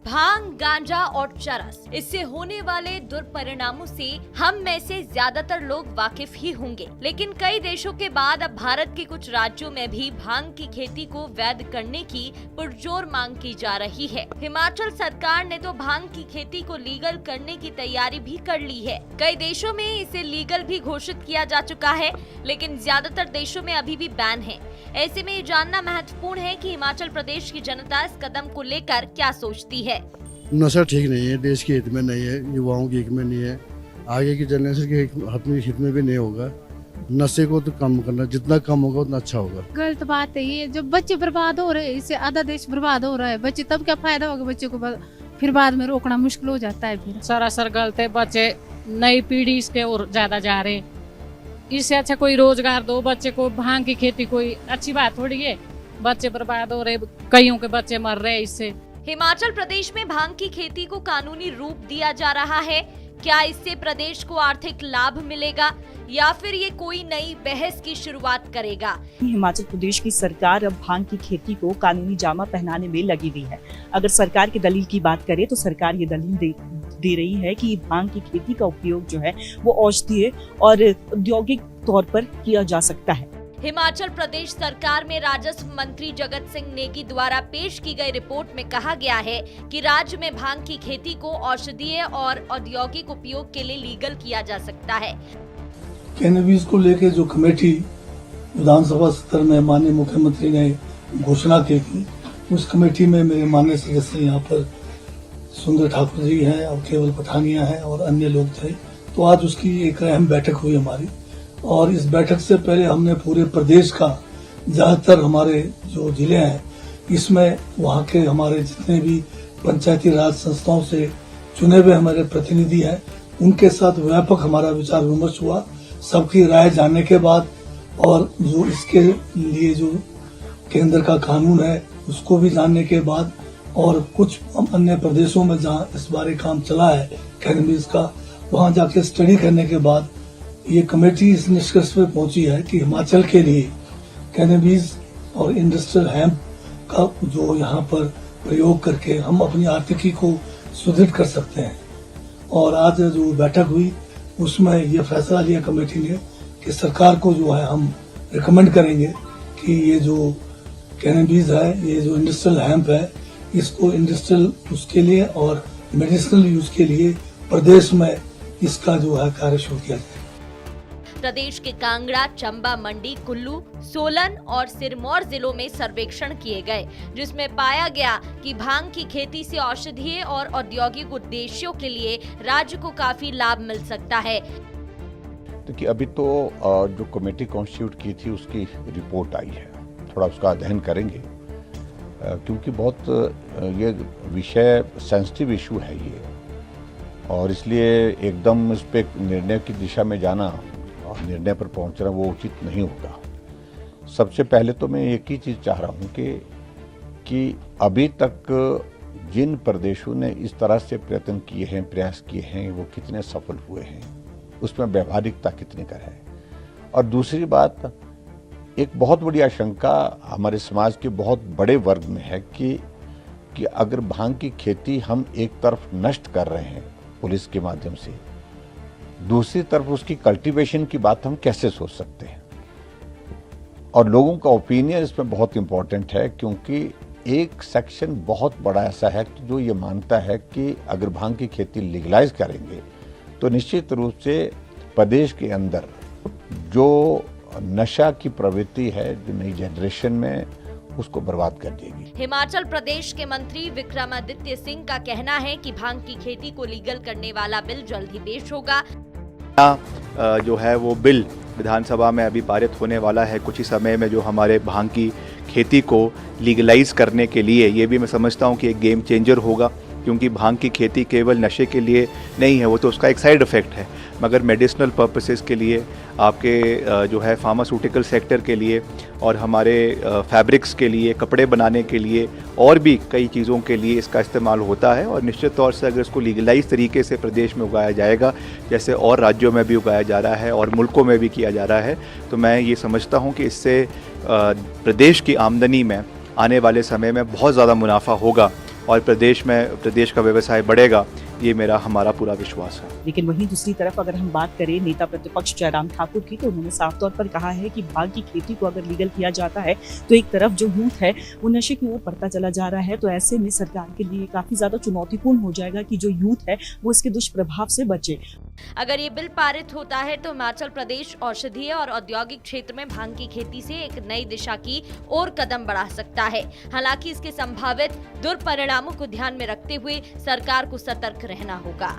भांग, गांजा और चरस, इससे होने वाले दुष्परिणामों से हम में से ज्यादातर लोग वाकिफ ही होंगे। लेकिन कई देशों के बाद अब भारत के कुछ राज्यों में भी भांग की खेती को वैध करने की पुरजोर मांग की जा रही है। हिमाचल सरकार ने तो भांग की खेती को लीगल करने की तैयारी भी कर ली है। कई देशों में इसे लीगल भी घोषित किया जा चुका है, लेकिन ज्यादातर देशों में अभी भी बैन है। ऐसे में ये जानना महत्वपूर्ण है कि हिमाचल प्रदेश की जनता इस कदम को लेकर क्या सोचती है। नशा ठीक नहीं है, देश के हित में नहीं है, युवाओं के हित में नहीं है, आगे की जनरेशन के हित में भी नहीं होगा। नशे को तो कम करना, जितना कम होगा उतना अच्छा होगा। गलत बात है ये, जो बच्चे बर्बाद हो रहे हैं, इससे आधा देश बर्बाद हो रहा है। बच्चे तब क्या फायदा होगा, बच्चे को फिर बाद में रोकना मुश्किल हो जाता है। फिर सरासर गलत है, बच्चे नई पीढ़ी इसके और ज्यादा जा रहे। इससे अच्छा कोई रोजगार दो बच्चे को। भांग की खेती कोई अच्छी बात थोड़ी है, बच्चे बर्बाद हो रहे, कईयों के बच्चे मर रहे इससे। हिमाचल प्रदेश में भांग की खेती को कानूनी रूप दिया जा रहा है। क्या इससे प्रदेश को आर्थिक लाभ मिलेगा या फिर ये कोई नई बहस की शुरुआत करेगा? हिमाचल प्रदेश की सरकार अब भांग की खेती को कानूनी जामा पहनाने में लगी हुई है। अगर सरकार की दलील की बात करें तो सरकार ये दलील दे रही है कि भांग की खेती का उपयोग जो है वो औषधीय और औद्योगिक तौर पर किया जा सकता है। हिमाचल प्रदेश सरकार में राजस्व मंत्री जगत सिंह नेगी द्वारा पेश की गई रिपोर्ट में कहा गया है कि राज्य में भांग की खेती को औषधीय और औद्योगिक उपयोग के लिए लीगल किया जा सकता है। कैनबिस को लेकर जो कमेटी विधानसभा सत्र में माननीय मुख्यमंत्री ने घोषणा की थी, उस कमेटी में मेरे माननीय सदस्य यहाँ पर सुंदर ठाकुर जी हैं और केवल पठानिया हैं और अन्य लोग थे। तो आज उसकी एक अहम बैठक हुई हमारी, और इस बैठक से पहले हमने पूरे प्रदेश का ज्यादातर हमारे जो जिले हैं इसमें वहाँ के हमारे जितने भी पंचायती राज संस्थाओं से चुने हुए हमारे प्रतिनिधि हैं उनके साथ व्यापक हमारा विचार विमर्श हुआ। सबकी राय जानने के बाद और जो इसके लिए जो केंद्र का कानून है उसको भी जानने के बाद और कुछ अन्य प्रदेशों में जहाँ इस बारे काम चला है कैनबिस का, वहाँ जाके स्टडी करने के बाद ये कमेटी इस निष्कर्ष पे पहुंची है कि हिमाचल के लिए कैनबिस और इंडस्ट्रियल हेम्प का जो यहाँ पर प्रयोग करके हम अपनी आर्थिकी को सुदृढ़ कर सकते हैं। और आज जो बैठक हुई उसमें ये फैसला लिया कमेटी ने कि सरकार को जो है हम रिकमेंड करेंगे कि ये जो कैनबिस है, ये जो इंडस्ट्रियल हेम्प है, इसको इंडस्ट्रियल यूज के लिए और मेडिसिनल यूज के लिए प्रदेश में इसका जो है कार्य शुरू किया जाए। प्रदेश के कांगड़ा, चंबा, मंडी, कुल्लू, सोलन और सिरमौर जिलों में सर्वेक्षण किए गए, जिसमें पाया गया कि भांग की खेती से औषधीय और औद्योगिक उद्देश्यों के लिए राज्य को काफी लाभ मिल सकता है। देखिए, अभी तो जो कमेटी कॉन्स्टिट्यूट की थी उसकी रिपोर्ट आई है, थोड़ा उसका अध्ययन करेंगे क्योंकि बहुत ये विषय सेंसिटिव इशू है ये, और इसलिए एकदम इस पे निर्णय की दिशा में जाना और निर्णय पर पहुंचना वो उचित नहीं होगा। सबसे पहले तो मैं एक ही चीज़ चाह रहा हूँ कि अभी तक जिन प्रदेशों ने इस तरह से प्रयत्न किए हैं, प्रयास किए हैं, वो कितने सफल हुए हैं, उसमें व्यावहारिकता कितनी कर है। और दूसरी बात, एक बहुत बड़ी आशंका हमारे समाज के बहुत बड़े वर्ग में है कि अगर भांग की खेती हम एक तरफ नष्ट कर रहे हैं पुलिस के माध्यम से, दूसरी तरफ उसकी कल्टीवेशन की बात हम कैसे सोच सकते हैं। और लोगों का ओपिनियन इसमें बहुत इंपॉर्टेंट है, क्योंकि एक सेक्शन बहुत बड़ा ऐसा है जो ये मानता है कि अगर भांग की खेती लीगलाइज करेंगे तो निश्चित रूप से प्रदेश के अंदर जो नशा की प्रवृत्ति है, जो नई जनरेशन में, उसको बर्बाद कर देगी। हिमाचल प्रदेश के मंत्री विक्रमादित्य सिंह का कहना है कि भांग की खेती को लीगल करने वाला बिल जल्द ही पेश होगा। जो है वो बिल विधानसभा में अभी पारित होने वाला है कुछ ही समय में, जो हमारे भांग की खेती को लीगलाइज करने के लिए, ये भी मैं समझता हूँ कि एक गेम चेंजर होगा, क्योंकि भांग की खेती केवल नशे के लिए नहीं है, वो तो उसका एक साइड इफ़ेक्ट है, मगर मेडिसिनल पर्पसेस के लिए, आपके जो है फार्मास्यूटिकल सेक्टर के लिए और हमारे फैब्रिक्स के लिए, कपड़े बनाने के लिए और भी कई चीज़ों के लिए इसका इस्तेमाल होता है। और निश्चित तौर से अगर इसको लीगलाइज तरीके से प्रदेश में उगाया जाएगा, जैसे और राज्यों में भी उगाया जा रहा है और मुल्कों में भी किया जा रहा है, तो मैं ये समझता हूँ कि इससे प्रदेश की आमदनी में आने वाले समय में बहुत ज़्यादा मुनाफा होगा, और प्रदेश का व्यवसाय बढ़ेगा, ये हमारा पूरा विश्वास है। लेकिन वहीं दूसरी तरफ अगर हम बात करें नेता प्रतिपक्ष जयराम ठाकुर की, तो उन्होंने साफ तौर पर कहा है कि भांग की खेती को अगर लीगल किया जाता है तो एक तरफ जो यूथ है वो नशे की ओर बढ़ता चला जा रहा है। तो ऐसे में सरकार के लिए काफी ज्यादा चुनौतीपूर्ण हो जाएगा कि जो यूथ है वो इसके दुष्प्रभाव से बचे। अगर ये बिल पारित होता है तो हिमाचल प्रदेश औषधीय और औद्योगिक क्षेत्र में भांग की खेती से एक नई दिशा की ओर कदम बढ़ा सकता है। हालांकि इसके संभावित दुष्परिणामों को ध्यान में रखते हुए सरकार को सतर्क रहना होगा।